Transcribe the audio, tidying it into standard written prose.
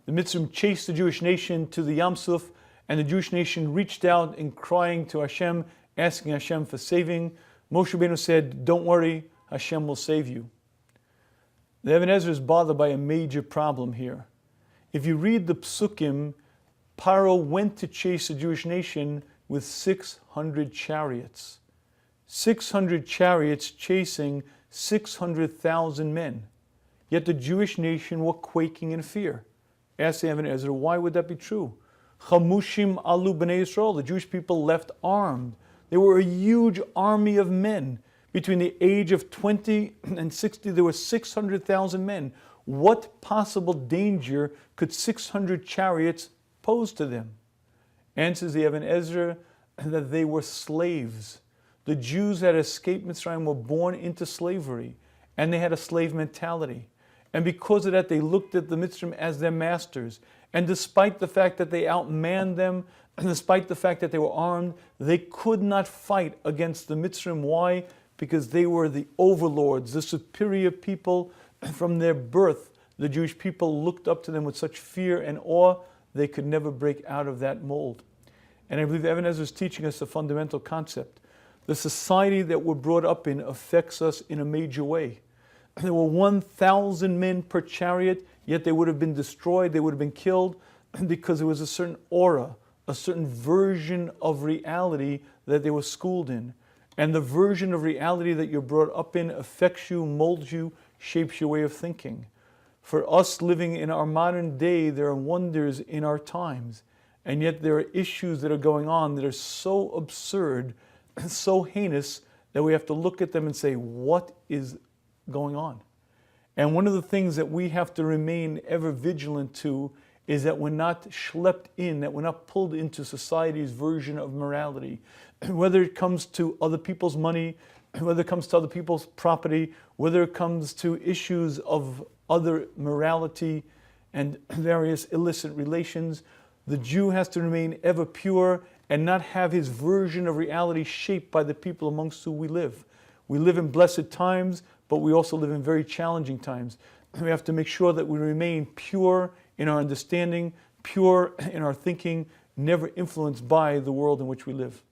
The Mitzrim chased the Jewish nation to the Yam Suf, and the Jewish nation reached out in crying to Hashem, asking Hashem for saving. Moshe Rabbeinu said, "Don't worry, Hashem will save you." The Ibn Ezra is bothered by a major problem here. If you read the Psukim, Paro went to chase the Jewish nation with 600 chariots. 600 chariots chasing 600,000 men. Yet the Jewish nation were quaking in fear. Ask the Ibn Ezra, why would that be true? Chamushim alu b'nei Yisrael, the Jewish people left armed. They were a huge army of men. Between the age of 20 and 60, there were 600,000 men. What possible danger could 600 chariots pose to them? Answers the Ibn Ezra that they were slaves. The Jews that escaped Mitzrayim were born into slavery, and they had a slave mentality. And because of that, they looked at the Mitzrayim as their masters. And despite the fact that they outmanned them, and despite the fact that they were armed, they could not fight against the Mitzrayim. Why? Because they were the overlords, the superior people from their birth. The Jewish people looked up to them with such fear and awe, they could never break out of that mold. And I believe Ibn Ezra is teaching us a fundamental concept. The society that we're brought up in affects us in a major way. There were 1,000 men per chariot, yet they would have been destroyed, they would have been killed, because there was a certain aura, a certain version of reality that they were schooled in. And the version of reality that you're brought up in affects you, molds you, shapes your way of thinking. For us living in our modern day, there are wonders in our times. And yet there are issues that are going on that are so absurd, so heinous, that we have to look at them and say, what is going on? And one of the things that we have to remain ever vigilant to is that we're not schlepped in, that we're not pulled into society's version of morality. Whether it comes to other people's money, whether it comes to other people's property, whether it comes to issues of other morality and various illicit relations, the Jew has to remain ever pure and not have his version of reality shaped by the people amongst whom we live. We live in blessed times, but we also live in very challenging times. We have to make sure that we remain pure in our understanding, pure in our thinking, never influenced by the world in which we live.